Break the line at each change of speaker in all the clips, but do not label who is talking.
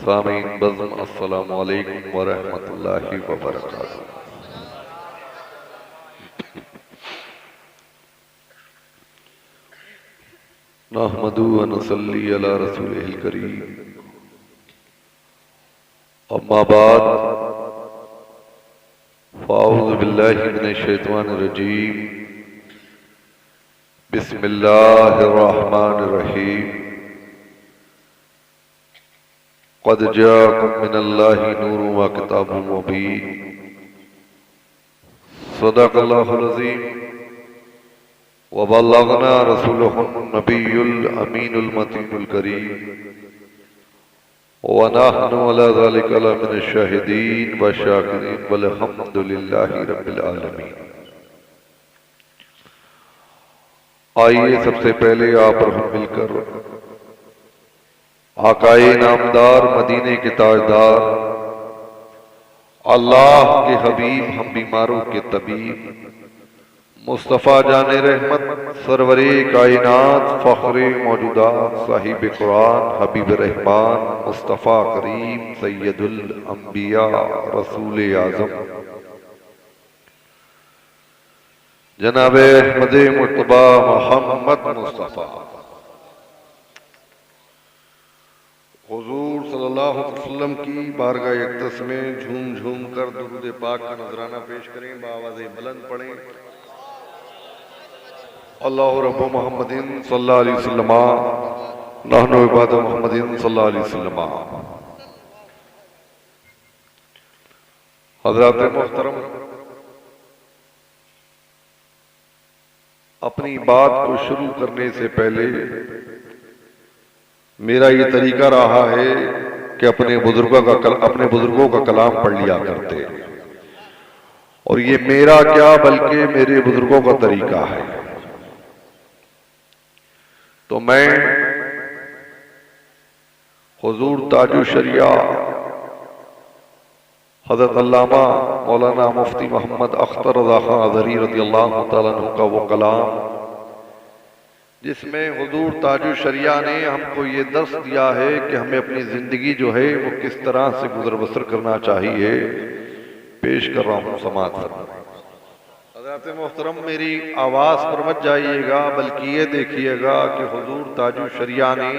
سامعین بزم السلام علیکم ورحمۃ اللہ وبرکاتہ۔ نحمدہ و نصلی علی رسولہ الکریم، اما بعد فاعوذ باللہ من الشیطان الرجیم، بسم اللہ الرحمن الرحیم۔ قد جاءکم من اللہ نور و کتاب مبین، صدق اللہ العظیم وبلغنا رسولہ النبی الامین المتین الکریم، ونحن علی ذلک لمن الشاہدین والشاکرین والحمد للہ رب العالمین۔ آئیے سب سے پہلے آپ اور ہم مل کر آقائے نامدار، مدینے کے تاجدار، اللہ کے حبیب، ہم بیماروں کے طبیب، مصطفیٰ جان رحمت، سرور کائنات، فخر موجودات، صاحب قرآن، حبیب رحمان، مصطفیٰ کریم، سید الانبیاء، رسول اعظم جناب احمد مرتبہ محمد مصطفیٰ حضور صلی اللہ علیہ وسلم کی بارگاہ اقدس میں جھوم جھوم کر درود پاک کا نذرانہ پیش کریں، بآواز بلند پڑھیں۔ اللہ رب محمد صلی اللہ علیہ وسلم، نحن عباد محمد صلی اللہ علیہ وسلم۔ حضرات محترم، اپنی بات کو شروع کرنے سے پہلے میرا یہ طریقہ رہا ہے کہ اپنے بزرگوں کا کلام پڑھ لیا کرتے، اور یہ میرا کیا بلکہ میرے بزرگوں کا طریقہ ہے۔ تو میں حضور تاج الشریعہ حضرت علامہ مولانا مفتی محمد اختر رضا خان اظہری رضی اللہ تعالیٰ عنہ کا وہ کلام، جس میں حضور تاج الشریعہ نے ہم کو یہ درس دیا ہے کہ ہمیں اپنی زندگی جو ہے وہ کس طرح سے گزر بسر کرنا چاہیے، پیش کر رہا ہوں، سماعت فرمائیں۔ حضرات محترم، میری آواز پر مت جائیے گا، بلکہ یہ دیکھیے گا کہ حضور تاج الشریعہ نے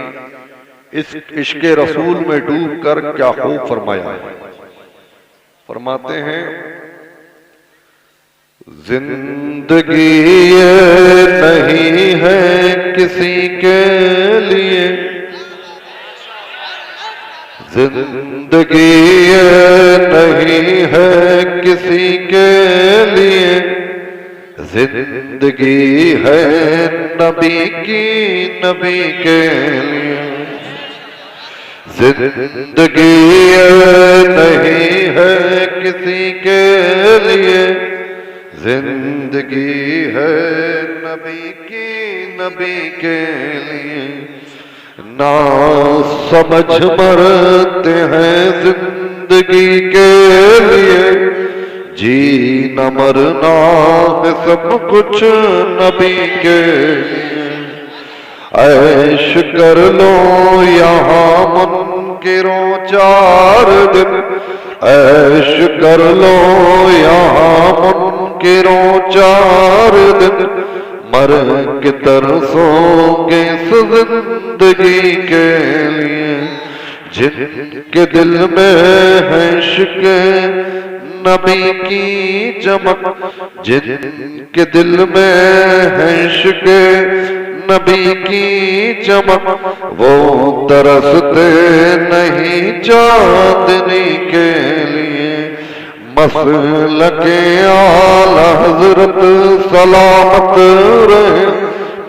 اس عشق رسول میں ڈوب کر کیا خوب فرمایا ہے۔ فرماتے ہیں، زندگی یہ نہیں ہے کسی کے لیے، زندگی یہ نہیں ہے کسی کے لیے، زندگی ہے نبی کی، نبی کے لیے۔ زندگی یہ نہیں ہے کسی کے لیے، زندگی ہے نبی کی، نبی کے لیے۔ نا سمجھ مرتے ہیں زندگی کے لیے، جینا مرنا ہے سب کچھ نبی کے لیے۔ عیش کر لو یہاں منکروں چار دن، عیش کر لو یہاں منکروں چار دن، مر کے ترسو گے اس زندگی کے لیے۔ جن کے دل میں ہے عشق نبی کی چمک، جن کے دل میں ہے عشق نبی کی چمک، وہ ترستے نہیں چاندنی کے لیے۔ مسلک اعلی حضرت سلامت رہے،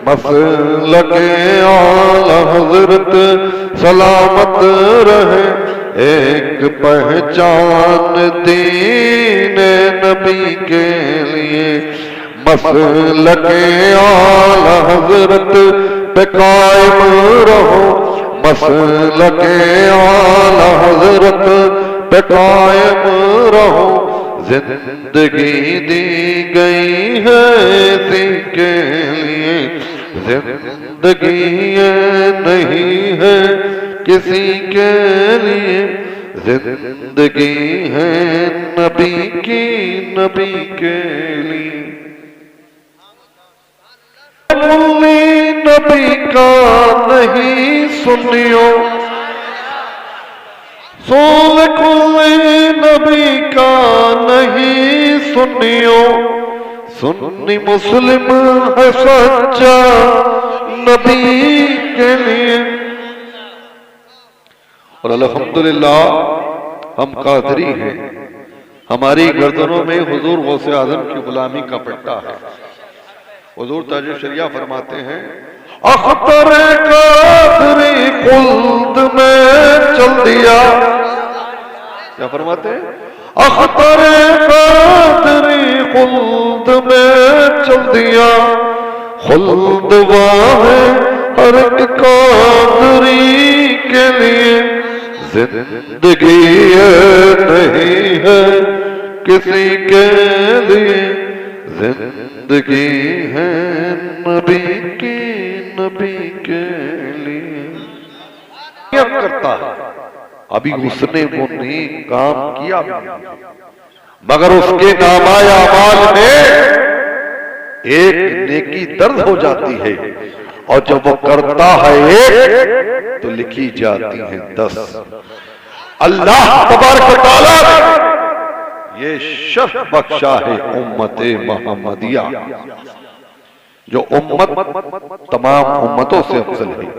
مسلک اعلی حضرت سلامت رہے، ایک پہچان دین نبی کے لیے۔ مسلک اعلی حضرت پہ قائم رہو، مسلک اعلی حضرت پہ قائم رہو، زندگی دی گئی ہے اسی کے لیے۔ زندگی یہ نہیں ہے کسی کے لیے زندگی ہے نبی کی نبی کے لیے نبی کا نہیں سنیو سول کوئی نبی کا نہیں سنیو سنی مسلم ہے سچا نبی کے لیے اور الحمدللہ ہم قادری ہیں ہماری گردنوں میں حضور غوث اعظم کی غلامی کا پٹا ہے حضور تاج الشریعہ فرماتے ہیں اختر قادری خلد میں چل دیا کیا فرماتے ہیں اختر قادری خلد میں چل دیا خلد واہ ہر ایک قادری کے لیے زندگی نہیں ہے کسی کے لیے زندگی ہے نبی کی نبی کے لیے کرتا ہے ابھی اس نے وہ نیک کام کیا مگر اس کے نامۂ اعمال میں ایک نیکی درج ہو جاتی ہے اور جب وہ کرتا ہے ایک تو لکھی جاتی ہیں 10 اللہ تبارک و تعالی یہ شرف بخشا ہے امت محمدیہ جو امت تمام امتوں سے افضل ہے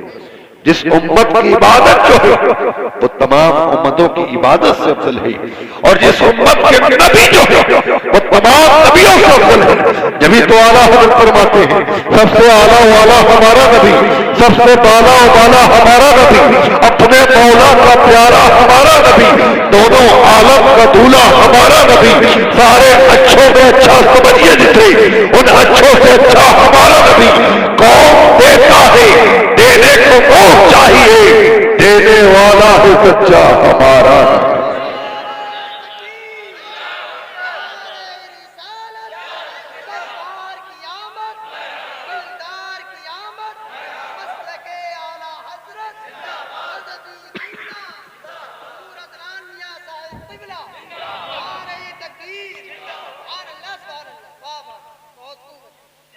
جس امت کی عبادت جو ہے وہ تمام امتوں کی عبادت سے افضل ہے اور جس امت کے نبی جو ہے وہ تمام نبیوں سے افضل ہے جبھی تو اعلیٰ حضرت فرماتے ہیں سب سے اعلیٰ والا ہمارا نبی سب سے بالا والا ہمارا نبی اپنے مولا کا پیارا ہمارا نبی دونوں عالم کا دولہا ہمارا نبی سارے اچھوں میں اچھا سمجھیے جسے ان اچھوں سے اچھا ہمارا نبی کون دیتا ہے دینے کو کون چاہیے دینے والا ہے سچا ہمارا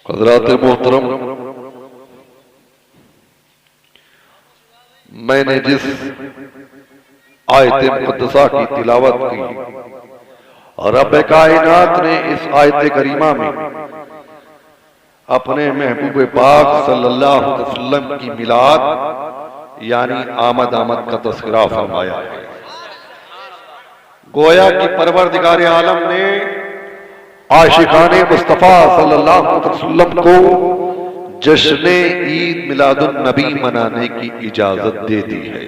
حضرات محترم میں نے جس آیت مقدسہ کی تلاوت کی رب کائنات نے اس آیت کریمہ میں اپنے محبوب پاک صلی اللہ علیہ وسلم کی میلاد یعنی آمد کا تذکرہ فرمایا ہے گویا کہ پروردگار عالم نے عاشقان مصطفیٰ صلی اللہ علیہ وسلم کو جشن عید میلاد النبی منانے کی اجازت دے دی ہے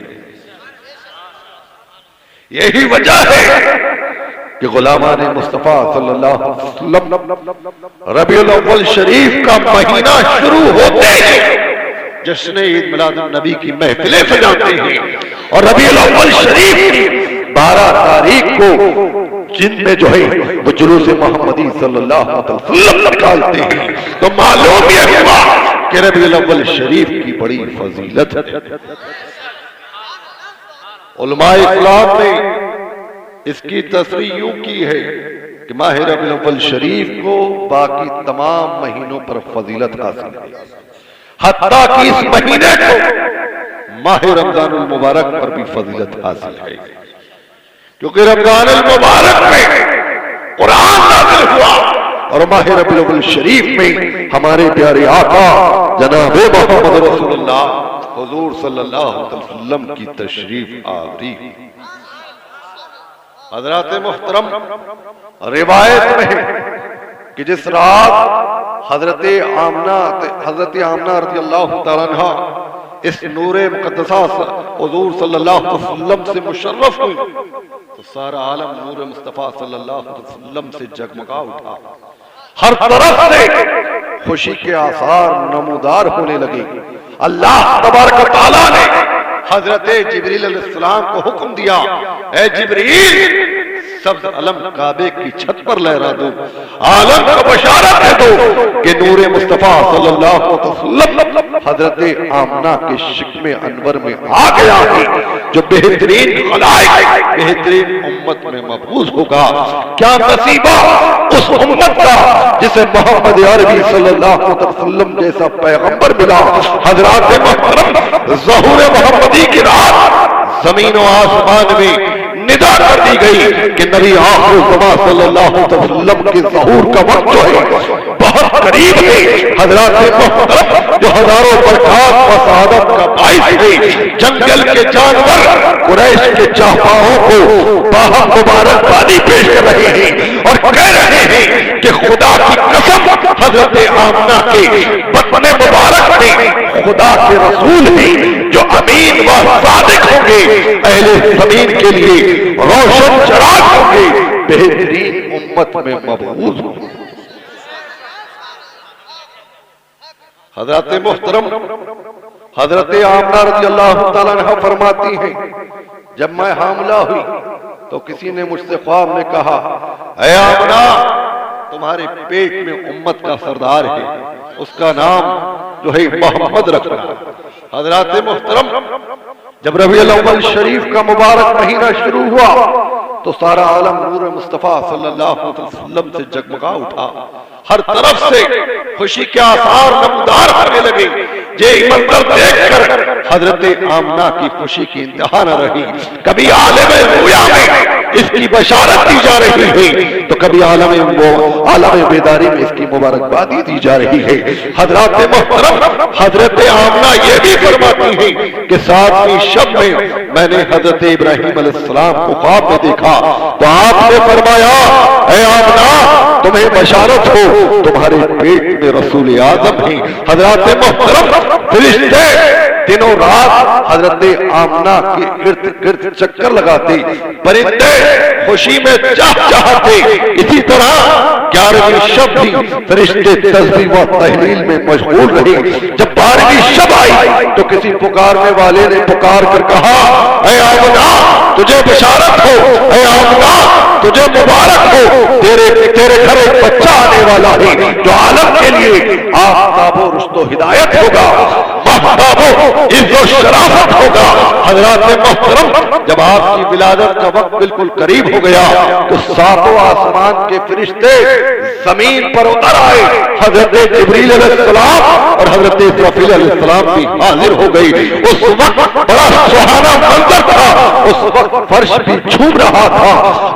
یہی وجہ ہے کہ غلامان مصطفیٰ صلی اللہ علیہ وسلم ربیع الاول شریف کا مہینہ شروع ہوتے ہیں جشن عید میلاد النبی کی محفلیں سجاتے ہیں اور ربیع الاول شریف 12 تاریخ کو جن میں جو ہے وہ جلوس محمدی صلی اللہ علیہ وسلم نکالتے ہیں تو معلوم یہ ہوا کہ ربیع الاول شریف کی بڑی فضیلت ہے علماء اسلام نے اس کی تصریح یوں کی ہے کہ ماہ ربیع الاول شریف کو باقی تمام مہینوں پر فضیلت حاصل ہے حتیٰ کہ اس مہینے کو ماہ رمضان المبارک پر بھی فضیلت حاصل ہے کیونکہ رمضان المبارک میں قرآن نازل ہوا اور ماہ ربیع الاول شریف میں ہمارے پیارے آقا جناب محمد رسول اللہ حضور صلی اللہ علیہ وسلم کی تشریف آوری حضرات محترم روایت میں ہے کہ جس رات حضرت آمنہ رضی اللہ تعالیٰ عنہ اس نور مقدسہ حضور صلی اللہ علیہ وسلم سے مشرف ہوئی تو سارا عالم نور مصطفیٰ صلی اللہ علیہ وسلم سے جگمگا اٹھا ہر طرف سے خوشی کے آثار نمودار ہونے لگے اللہ تبارک و تعالیٰ نے حضرت جبریل علیہ السلام کو حکم دیا اے جبریل سبز علم کعبے کی چھت پر لہرا دو، عالم کو بشارت دے دو کہ نور مصطفیٰ صلی اللہ علیہ وسلم حضرت آمنہ کے شکم انور میں آ گیا ہے، جو بہترین خلائق بہترین امت میں مبعوث ہوگا۔ کیا نصیبہ اس امت کا جسے محمد عربی صلی اللہ علیہ وسلم جیسا پیغمبر ملا۔ حضرات محترم، ظہور محمدی کی رات زمین و آسمان میں ندا کر دی گئی کہ نبی آخر الزمان صلی اللہ علیہ وسلم کے ظہور کا وقت جو ہے بہت قریب ہے۔ حضرات محترم، جو ہزاروں برکات و سعادت کا باعث ہے، جنگل کے جانور قریش کے چاہپاؤں کو باہم مبارکبادی پیش کر رہے ہیں اور کہہ رہے ہیں کہ خدا کی قسم حضرت آمنہ کے بطن مبارک میں خدا کے رسول ہیں جو امین و صادق ہوں گے، اہل زمین کے لیے روشن چراغ ہوں گے، بہترین امت میں مبعوث ہوں گے۔ حضرت محترم، حضرت آمنہ رضی اللہ تعالیٰ عنہ فرماتی ہیں جب میں حاملہ ہوئی تو کسی نے مجھ سے خواب میں کہا، اے آمنہ، تمہارے پیٹ میں امت کا سردار ہے، اس کا نام جو ہے محمد رکھنا۔ حضرات محترم، جب ربیع الاول شریف کا مبارک مہینہ شروع ہوا تو سارا عالم نور مصطفیٰ صلی اللہ علیہ وسلم سے جگمگا اٹھا، ہر طرف سے خوشی کے آثار نمودار ہونے لگے۔ یہ منظر دیکھ کر حضرت آمنہ کی خوشی کی انتہا نہ رہی۔ کبھی عالم رویا میں اس کی بشارت دی جا رہی ہے تو کبھی عالم بیداری میں اس کی مبارکبادی دی جا رہی ہے۔ حضرات محترم، حضرت آمنہ یہ بھی فرماتی ہیں کہ 7ویں شب میں نے حضرت ابراہیم علیہ السلام کو خواب میں دیکھا تو آپ نے فرمایا، اے آمنہ، تمہیں بشارت ہو، تمہارے پیٹ میں رسول اعظم ہیں۔ حضرات محترم، فرشتے دنوں رات حضرت آمنہ کے ارد گرد چکر لگاتے، پرندے خوشی میں چہچہاتے۔ اسی طرح 11ویں شب بھی فرشتے تسبیح و تحلیل میں مشغول رہے۔ جب 12ویں شب آئی تو کسی پکارنے والے نے پکار کر کہا، اے آمنہ، تجھے بشارت ہو، اے آمنہ، تجھے مبارک ہو، تیرے گھر ایک بچہ آنے والا ہے جو عالم کے لیے آفتاب و رشد و ہدایت ہوگا، مہتاب و عز و شرافت ہوگا۔ حضرات محترم، جب آپ کی ولادت کا وقت بالکل قریب ہو گیا تو 7 آسمان کے فرشتے زمین پر اتر آئے۔ حضرت جبریل علیہ السلام اور حضرت اسرافیل علیہ السلام بھی حاضر ہو گئی۔ اس وقت بڑا سہانا منظر تھا، اس وقت فرش بھی جھوم رہا تھا،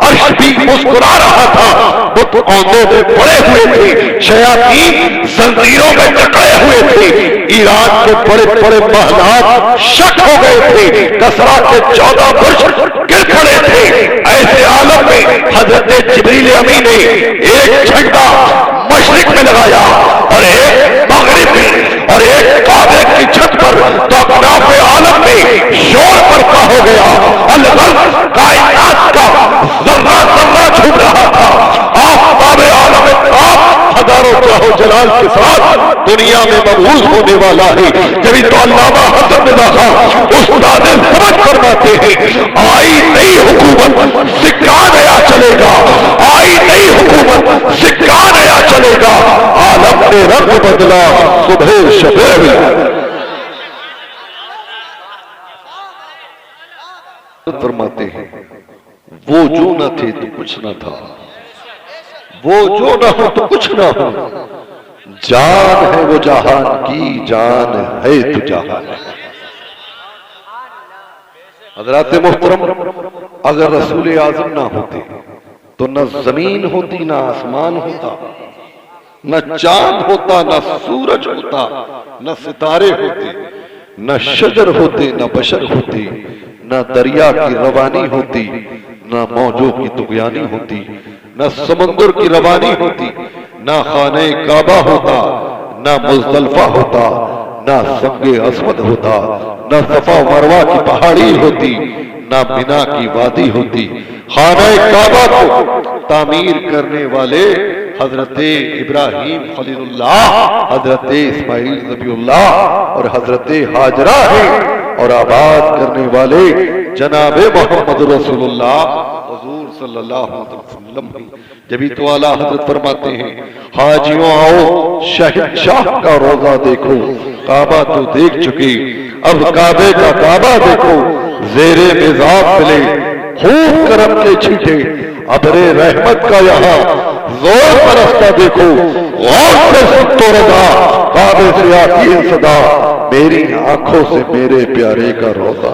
عرش بھی مسکرا رہا تھا، بت اوندوں میں پڑے ہوئے تھے، شیاطین زنجیروں میں جکڑے ہوئے تھے، ایران کے بڑے بڑے محلات شک ہو گئے تھے، کسرا کے 14 برج گر کھڑے تھے۔ ایسے عالم میں حضرت جبریل امین نے ایک جھنڈا مشرق میں لگایا اور ایک مغرب میں اور ایک کعبے کی چھت پر، تو اکناف عالم میں شور برپا ہو گیا۔ الغرض کائنات کا ذرہ ذرہ جھوم رہا تھا۔ آفتاب عالم آپ ہزاروں جاہ و جلال کے ساتھ دنیا میں مبعوث ہونے والا ہے۔ جبھی تو علامہ حسن رضا خان استاد سمجھ فرماتے ہیں، آئی نئی حکومت سکہ نیا چلے گا، آئی نئی حکومت سکہ نیا چلے گا، عالم نے رنگ بدلا، صبح شبے میں فرماتے ہیں، وہ جو نہ تھے تو کچھ نہ تھا، وہ جو نہ ہو تو کچھ نہ ہو، جان ہے وہ جہان کی، جان ہے تو جہان ہے۔ حضرات محترم، اگر رسول اعظم نہ ہوتے تو نہ زمین ہوتی، نہ آسمان ہوتا، نہ چاند ہوتا، نہ سورج ہوتا، نہ ستارے ہوتے، نہ شجر ہوتے، نہ بشر ہوتے، نہ دریا کی روانی ہوتی، نہ موجوں کی طغیانی ہوتی، نہ سمندر کی روانی ہوتی، نہ خانہ کعبہ ہوتا، نہ مزدلفہ ہوتا، نہ سنگ اسود ہوتا، نہ صفا و مروہ کی پہاڑی ہوتی، نہ بنا کی وادی ہوتی۔ خانہ کعبہ کو تعمیر کرنے والے حضرت ابراہیم خلیل اللہ، حضرت اسماعیل ذبیح اللہ اور حضرت ہاجرہ ہیں، اور آباد کرنے والے جناب محمد رسول اللہ حضور صلی اللہ علیہ وسلم ہیں۔ جبھی تو اعلیٰ حضرت فرماتے ہیں حاجیوں آؤ شہید شاہ کا روزہ دیکھو، کعبہ تو دیکھ چکے اب کعبے کا کعبہ دیکھو، زیر مزاب ملے خوب کرم کے چھیٹے، ابر رحمت کا یہاں زور برستا دیکھو، غور سے سن تو رضا کعبے سے آتی ہے صدا، میری آنکھوں سے میرے پیارے کا روزہ۔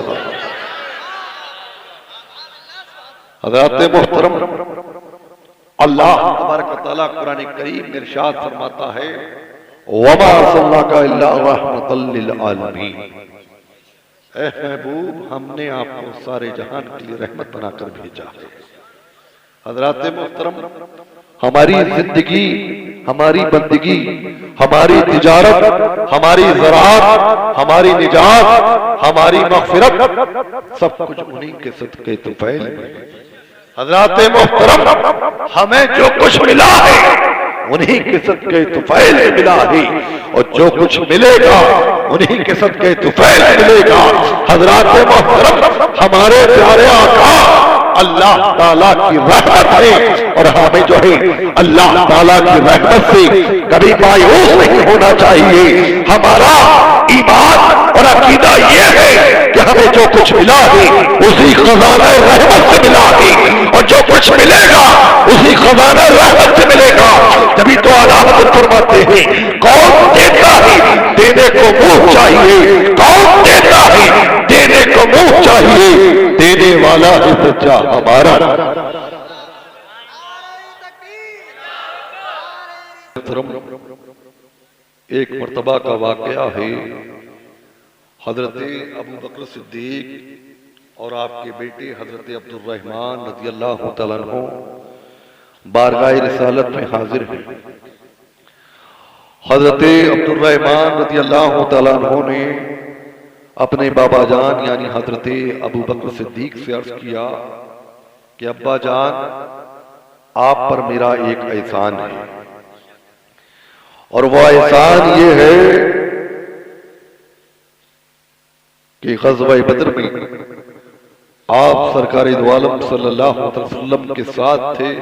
حضرات محترم، اللہ تبارک و تعالیٰ قرآن کریم میں ارشاد فرماتا ہے وَمَا أَرْسَلْنَاكَ إِلَّا رَحْمَةً لِّلْعَالَمِينَ، اے محبوب ہم نے آپ کو سارے جہان کے لیے رحمت بنا کر بھیجا ہے۔ حضرات محترم، ہماری زندگی، ہماری بندگی، ہماری تجارت، ہماری زراعت، ہماری نجات، ہماری مغفرت سب کچھ انہی کے صدقے طفیل میں ہے۔ حضرات محترم، ہمیں جو کچھ ملا ہے انہی کے صدقے طفیل میں ملا ہے، اور جو کچھ ملے گا انہی کے صدقے طفیل میں ملے گا۔ حضرات محترم، ہمارے پیارے آقا اللہ تعالیٰ کی رحمت ہے، اور ہمیں جو ہے اللہ تعالیٰ کی رحمت سے کبھی مایوس نہیں ہونا چاہیے۔ ہمارا ایمان اور عقیدہ یہ ہے کہ ہمیں جو کچھ ملا ہے اسی خزانہ رحمت سے ملا ہے، اور جو کچھ ملے گا اسی خزانہ رحمت سے ملے گا۔ جبھی تو علامت فرماتے ہیں کون دیتا ہے دینے کو منہ چاہیے، کون دیتا ہے دینے کو منہ چاہیے، دینے والا ہے سچا ہمارا۔ ایک مرتبہ کا واقعہ ہے، حضرت ابو بکر صدیق اور آپ کے بیٹے حضرت عبد الرحمن رضی اللہ تعالیٰ عنہ بارگاہ رسالت میں حاضر ہیں۔ حضرت عبد الرحمن رضی اللہ تعالیٰ عنہ نے اپنے بابا جان یعنی حضرت ابو بکر صدیق سے عرض کیا کہ ابا جان آپ پر میرا ایک احسان ہے، اور وہ احسان یہ ہے کہ غزوہ بدر میں آپ سرکار دو عالم صلی اللہ علیہ وسلم کے ساتھ تھے،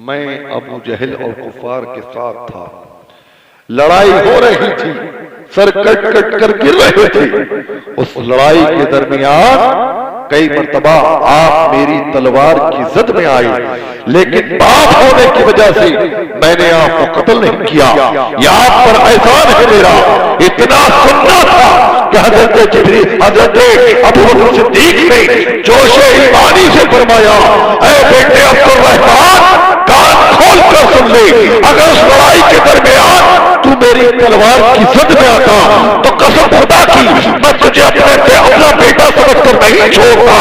میں ابو جہل اور کفار کے ساتھ تھا، لڑائی ہو رہی تھی، سر کٹ کٹ کر گر رہے تھے، اس لڑائی کے درمیان کئی مرتبہ آپ میری تلوار کی زد میں آئے، لیکن باپ ہونے کی وجہ سے میں نے آپ کو قتل نہیں کیا۔ یہ آپ پر احسان ہے میرا۔ اتنا سننا تھا کہ حضرت جبریل حضرت ابو بکر صدیق نے جوش ایمانی سے فرمایا اے بیٹے عبد الرحمن کان کھول کر سن لے، اگر اس لڑائی کے درمیان تو میری تلوار کی زد میں آتا تو قسم خدا کی میں تجھے اپنا بیٹا سمجھ کر نہیں چھوڑتا،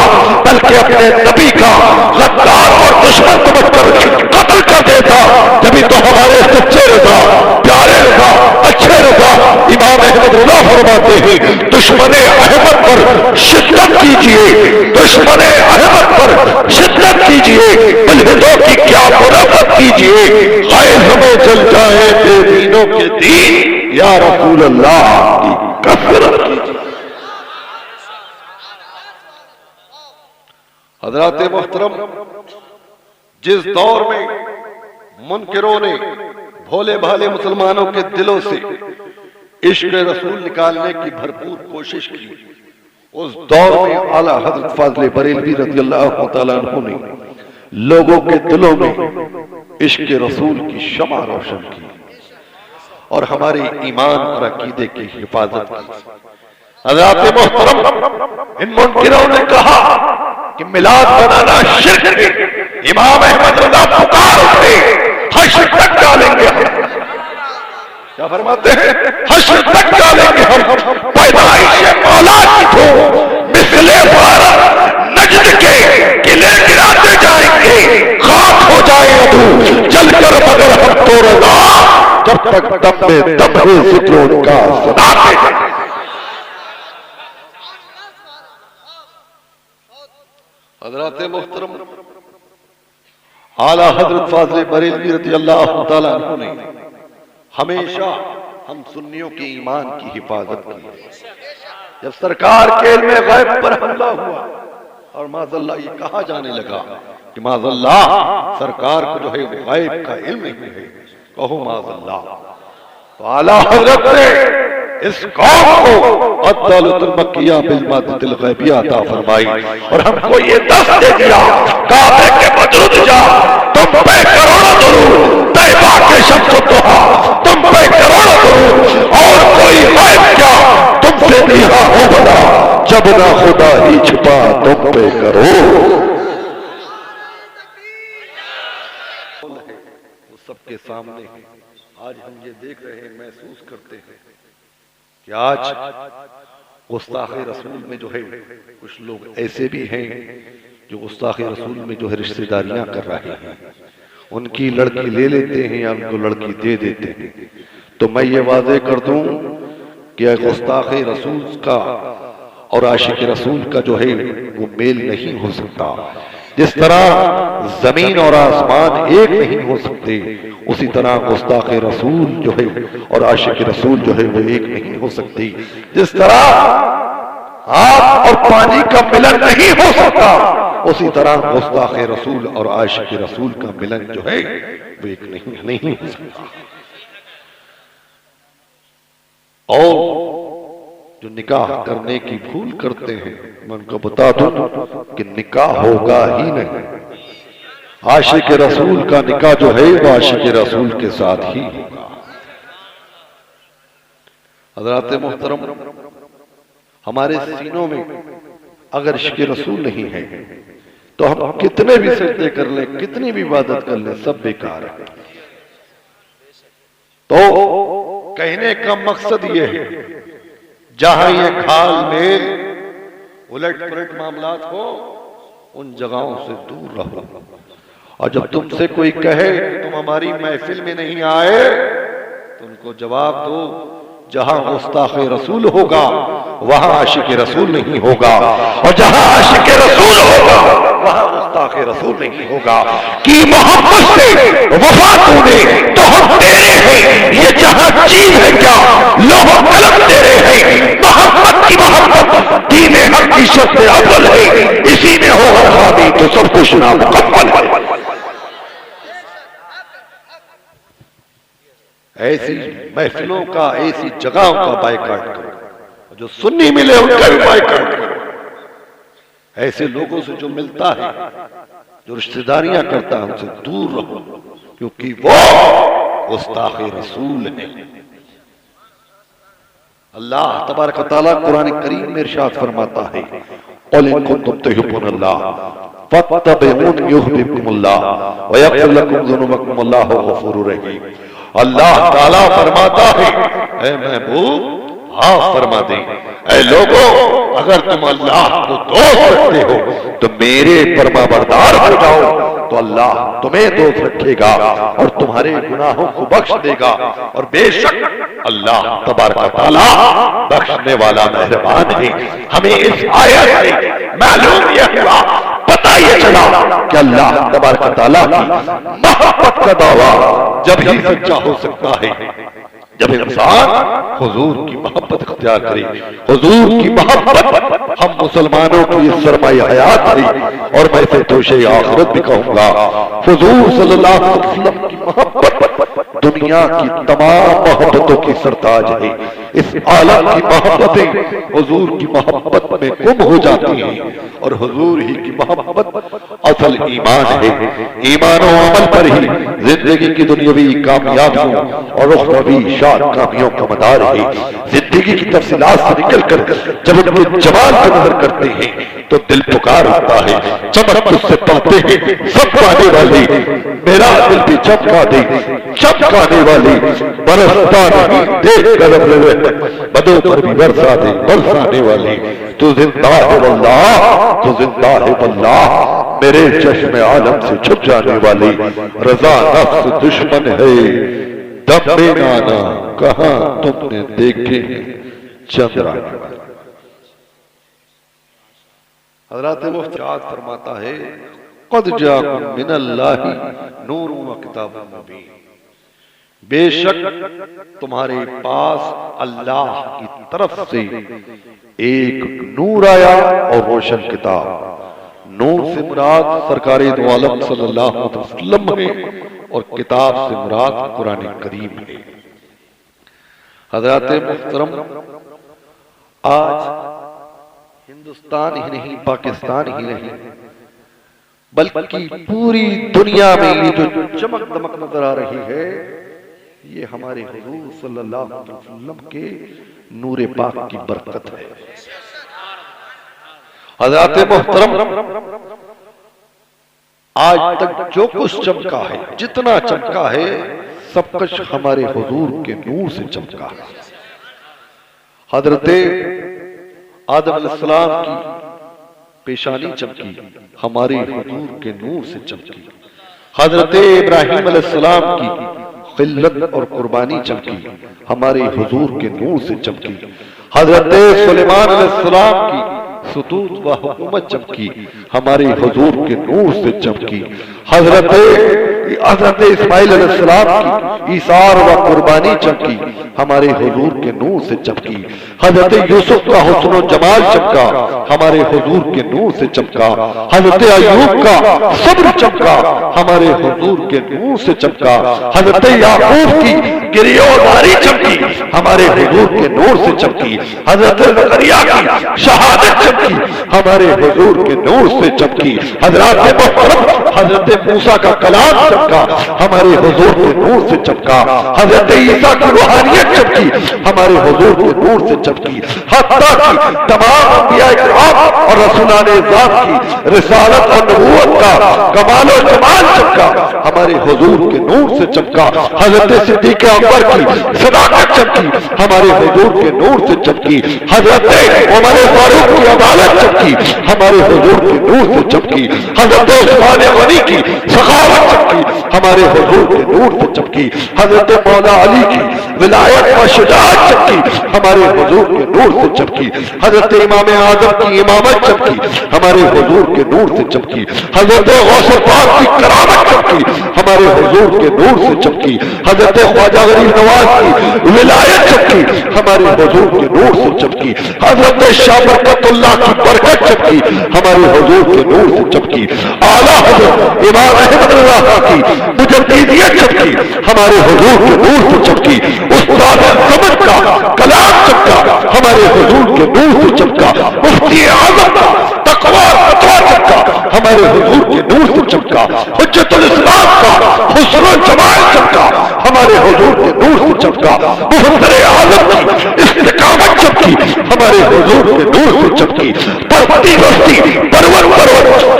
بلکہ اپنے نبی کا غدار اور دشمن سمجھ کر قتل کر دیتا۔ جبھی تو ہمارے سچے رضا، پیارے رضا، اچھے رضا امام احمد رضا فرماتے ہیں دشمن احمد پر شدت کیجئے، دشمن احمد پر شدت کیجئے، ملحدوں کی کیا مرافت کیجئے، غیر ہمیں جل جائے بے دینوں کے دین، یا رسول اللہ کی کثرت کیجئے۔ حضرات محترم، جس دور میں منکروں نے بھولے بھالے مسلمانوں کے دلوں سے عشق رسول نکالنے کی بھرپور کوشش کی، اس دور میں اعلیٰ حضرت فاضل بریلوی رضی اللہ تعالیٰ عنہ نے لوگوں کے دلوں میں عشق رسول کی شمع روشن کی اور ہمارے ایمان اور عقیدے کی حفاظت کی۔ حضرات محترم، ان منکروں نے کہا کہ میلاد بنانا شرک ہے، امام احمد رضا پکار اٹھے حشر تک ڈالیں گے ہم، کیا فرماتے ہیں حشر تک ڈالیں گے ہم، پیدائش مولا کی تو مثل بارہ نجد کے قلعے گراتے جائیں گے، خاک ہو جائے ابو جل کر مگر ہم تو رضا، جب تک دم میں دم ہے ذکر ان کا سناتے ہیں۔ حضرات محترم، اعلیٰ حضرت فاضل بریلوی رضی اللہ تعالیٰ عنہ نے ہمیشہ ہم سنیوں کے ایمان کی حفاظت کی۔ جب سرکار کے علم غیب پر حملہ ہوا، اور معاذ اللہ یہ کہا جانے لگا کہ معاذ اللہ سرکار کو جو ہے غیب کا علم نہیں ہے، کہو معاذ اللہ۔ تو اعلیٰ حضرت نے اس قوم کو الدولۃ المکیہ بالمادۃ الغیبیہ عطا فرمائی، اور ہم کو یہ دست دے دیا کعبے کے بدرود جا تم پہ کروڑوں درود، طیبہ کے شمس و ضحیٰ تم پہ کروڑوں درود، اور کوئی غیب کیا تم سے دیہا ہو بنا، جب نہ خدا ہی چھپا تم پہ کرو۔ وہ سب کے سامنے آج ہم یہ دیکھ رہے ہیں، محسوس کرتے ہیں کہ آج گستاخ رسول میں جو ہے کچھ لوگ ایسے بھی ہیں جو گستاخ رسول میں جو ہے رشتہ داریاں کر رہے ہیں، ان کی لڑکی لے لیتے ہیں یا ان کو لڑکی دے دیتے ہیں۔ تو میں یہ واضح کر دوں کہ گستاخ رسول کا اور عاشق رسول کا جو ہے وہ میل نہیں ہو سکتا۔ جس طرح زمین اور آسمان ایک نہیں ہو سکتے، اسی طرح گستاخ رسول جو ہے اور عاشق رسول جو ہے وہ ایک نہیں ہو سکتی۔ جس طرح آگ اور پانی کا ملن نہیں ہو سکتا، اسی طرح گستاخ رسول اور عاشق رسول کا ملن جو ہے وہ ایک نہیں ہو سکتا۔ اور جو نکاح کرنے کی بھول کرتے ہیں، میں ان کو بتا دوں کہ نکاح ہوگا ہی نہیں۔ عاشق رسول کا نکاح جو ہے وہ عاشق رسول کے ساتھ ہی ہوگا۔ حضرات محترم، ہمارے سینوں میں اگر عشق رسول نہیں ہے تو ہم کتنے بھی سجدے کر لیں، کتنی بھی عبادت کر لیں، سب بیکار ہے۔ تو کہنے کا مقصد یہ ہے جہاں یہ کھال میل الٹ پلٹ معاملات ہو، ان جگہوں سے دور رہو۔ اور جب تم سے کوئی کہے کہ تم ہماری محفل میں نہیں آئے تو ان کو جواب دو جہاں گستاخ رسول ہوگا وہاں عاشق رسول نہیں ہوگا، اور جہاں عاشق رسول ہوگا وہاں گستاخ رسول نہیں ہوگا۔ کی محبت سے وفا تو نے تو ہم تیرے ہیں، یہ جہاں چیز ہے کیا لوہ قلم تیرے ہیں۔ محبت کی محبت دین حق کی شرط اول ہے، اسی میں ہو ہر حامی تو سب کچھ نامکمل ہے۔ ایسی محفلوں کا، ایسی جگہوں کا بائیکاٹ کرو، جو سنی ملے ان کا بھی بائیکاٹ کرو۔ ایسے لوگوں سے جو ملتا ہے، جو رشتہ داریاں کرتا ہے، ان سے دور رہو، کیونکہ وہ گستاخ رسول ہیں۔ اللہ تبارک و تعالیٰ قرآن کریم میں ارشاد فرماتا ہے قُلْ إِن كُنتُمْ تُحِبُّونَ اللَّهَ فَاتَّبِعُونِ يُحْبِبْكُمُ اللَّهُ وَيَغْفِرْ لَكُمْ ذُنُوبَكُمْ وَاللَّهُ غَفُورٌ رَحِيمٌ۔ اللہ تعالیٰ فرماتا ہے اے محبوب ہاں فرما دیں، اے لوگوں اگر تم اللہ کو دوست رکھتے ہو تو میرے فرما بردار ہو جاؤ، تو اللہ تمہیں دوست رکھے گا اور تمہارے گناہوں کو بخش دے گا، اور بے شک اللہ تبارک و تعالیٰ بخشنے والا مہربان ہے۔ ہمیں اس آیت سے معلوم یہ ہوا، پتہ یہ چلا کہ اللہ تبارک و تعالیٰ کی محبت کا دعویٰ جب ہی سچا ہو سکتا ہے جب انسان حضور کی محبت اختیار کرے۔ حضور کی محبت ہم مسلمانوں کی سرمایہ حیات ہے، اور میں سے توشے آخرت بھی کہوں گا۔ حضور صلی اللہ علیہ وسلم کی محبت دنیا کی تمام محبتوں کی سرتاج ہے۔ اس عالم کی محبتیں حضور کی محبت میں گم ہو جاتی ہیں، اور حضور ہی کی محبت اصل ایمان ہے۔ ایمان و عمل پر ہی زندگی کی دنیاوی کامیابیوں اور اخروی شاد کامیوں کا مدار ہے۔ زندگی کی تفصیلات سے نکل کر جب ان کے جمال کو نظر کرتے ہیں تو دل پکار ہوتا ہے، چمک تجھ سے پاتے ہیں سب پانے والی، میرا دل بھی چمکا دے چمکانے والی، برستا نہیں دیکھ کر بدوں پر بھی برسا دے برسانے والی۔ تو زندہ ہے واللہ، تو زندہ ہے واللہ، میرے چشم عالم سے چھپ جانے والی، رضا نفس دشمن ہے دم بے نانا کہاں تم نے دیکھے چندرانے والی۔ حضرات مفتی فرماتا ہے قد جاءکم من اللہ نور و کتاب مبین، بے شک تمہارے پاس اللہ کی طرف سے ایک نور آیا اور روشن کتاب، نور سے مراد سرکار دو عالم صلی اللہ علیہ وسلم ہے اور کتاب سے مراد قرآن کریم ہے۔ حضرات محترم، آج ہندوستان ہی نہیں، پاکستان ہی نہیں، بلکہ پوری دنیا میں یہ جو چمک دمک نظر آ رہی ہے، یہ ہمارے حضور صلی اللہ علیہ وسلم کے نور پاک کی برکت ہے۔ حضرات محترم، آج تک جو کچھ چمکا ہے، جتنا چمکا ہے، سب کچھ ہمارے حضور کے نور سے چمکا ہے۔ حضرت آدم علیہ السلام کی پیشانی چمکی، ہمارے حضور کے نور سے چمکی۔ حضرت ابراہیم علیہ السلام کی خلت اور قربانی چمکی، ہمارے حضور کے نور سے چمکی۔ حضرت سلیمان علیہ السلام کی سطوت و حکومت چمکی، ہمارے حضور کے نور سے چمکی۔ حضرت اسماعیل علیہ السلام کی ایثار و قربانی چمکی، ہمارے حضور کے نور سے چمکی۔ حضرت یوسف کا حسن و جمال چمکا، ہمارے حضور کے نور سے چمکا۔ حضرت ایوب کا صبر چمکا، ہمارے حضور کے نور سے چمکا۔ حضرت یعقوب کی گریہواری چمکی، ہمارے حضور کے نور سے چمکی۔ حضرت زکریا کی شہادت چمکی، ہمارے حضور کے نور سے چمکی۔ حضرات محترم، حضرت موسیٰ کا کلام چمکا، ہمارے حضور کے نور سے چمکا۔ حضرت عیسیٰ کی روحانیت چمکی، ہمارے حضور کے نور سے چمکی۔ حتیٰ کہ تمام انبیاء کرام اور رسولان ذات کی رسالت اور نبوت کا کمال و جمال چمکا، ہمارے حضور کے نور سے چمکا۔ حضرت صدیق اکبر کی صداقت چمکی، ہمارے حضور کے نور سے چمکی۔ حضرت عمر فاروق کی عدالت چمکی، ہمارے حضور کے نور سے چمکی۔ حضرت عثمان غنی کی سخاوت چمکی، ہمارے حضور کے نور سے چمکی۔ حضرت مولا علی کی ولایت و شجاعت چمکی، ہمارے حضور کے نور سے چمکی۔ حضرت امام اعظم کی امامت چمکی، ہمارے حضور کے نور سے چمکی۔ حضرت غوث پاک کی کرامت چمکی، ہمارے حضور کے نور سے چمکی۔ حضرت خواجہ غریب نواز کی ولایت چمکی، ہمارے حضور کے نور سے چمکی۔ حضرت شاہ برکت اللہ کی برکت چمکی، ہمارے حضور کے نور سے چمکی۔ اعلیٰ حضرت امام احمد اللہ کی مجددیت چمکی، ہمارے حضور کے نور سے چمکی۔ استاد سمجھ کا کلام چمکا، ہمارے حضور کے نور سے چمکا۔ مفتی اعظم کا تقوی فتویٰ چمکا، ہمارے حضور کے نور سے چمکا۔ حجت الاسلام کا حسن و جمال چمکا، ہمارے حضور کے نور سے چمکا۔ محتر اعظم کی استقامت چمکی، ہمارے حضور کے نور سے چمکی۔ پرتی بستی پرور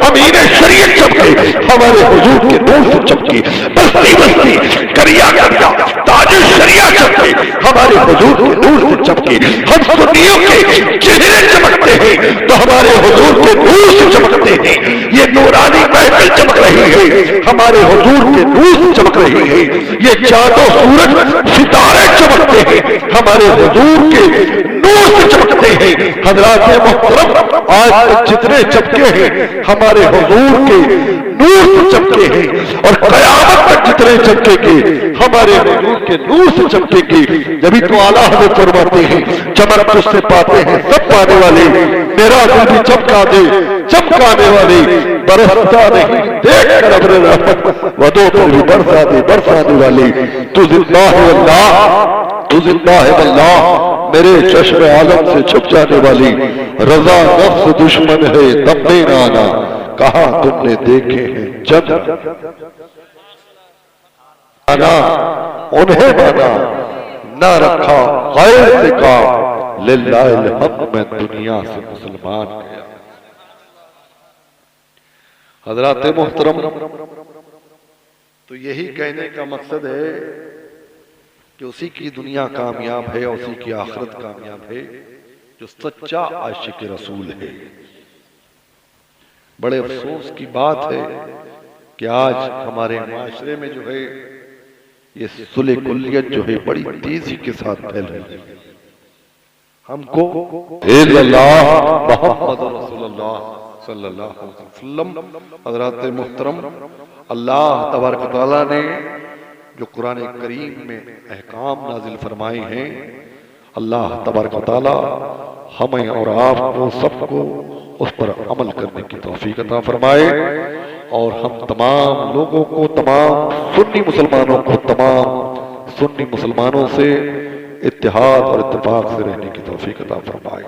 امین شریعت چمکے، ہمارے حضور کے نور سے چمکی۔ بستی بستی کریا کریا تاج شریعت چمکے، ہمارے حضور کے نور سے چمکے۔ ہم سنیوں کے چہرے چمکتے ہیں تو ہمارے حضور کے نور سے چمکتے ہیں۔ یہ نورانی محفل چمک رہی ہے، ہمارے حضور کے نور سے چمک رہی ہے۔ یہ چاند و سورج ستارے چمکتے ہیں، ہمارے حضور کے نور سے چمکتے ہیں۔ حضرات محترم، آج تک جتنے چمکے ہیں ہمارے حضور کے نور سے چمکے ہیں، اور قیامت تک جتنے چمکے گے ہمارے حضور کے نور سے چمکے گے۔ جبھی تو اعلیٰ حضرت فرماتے ہیں، چمک تجھ سے پاتے ہیں سب پانے والے، میرا دل بھی چمکا دے چمکانے والے، برستا نہیں دیکھ کر ابر رحمت ودوں پر بھی برسا دے برسانے والے۔ تو زندہ ہے اللہ، تو زندہ ہے اللہ، میرے چشم عالم سے چھپ جانے والی۔ رضا نفس دشمن ہے تب نے آنا، کہاں تم نے دیکھے ہیں جب آنا، انہیں مانا نہ رکھا غیر سے کام، للہ الحمد میں دنیا سے مسلمان گیا۔ حضرات محترم، تو یہی کہنے کا مقصد ہے کہ اسی کی دنیا کامیاب ہے، اسی کی آخرت کامیاب ہے جو سچا عاشق رسول ہے۔ بڑے افسوس کی بات ہے کہ آج ہمارے معاشرے میں جو ہے یہ صلح کلیت جو ہے بڑی تیزی کے ساتھ پھیل رہی ہے۔ ہم کو اللہ محمد رسول اللہ صلی اللہ علیہ وسلم، حضرات محترم، اللہ تبارک و تعالیٰ نے جو قرآن کریم میں احکام نازل فرمائے ہیں، اللہ تبارک و تعالیٰ ہمیں اور آپ کو سب کو اس پر عمل کرنے کی توفیق عطا فرمائے، اور ہم تمام لوگوں کو، تمام سنی مسلمانوں کو، تمام سنی مسلمانوں سے اتحاد اور اتفاق سے رہنے کی توفیق عطا فرمائے۔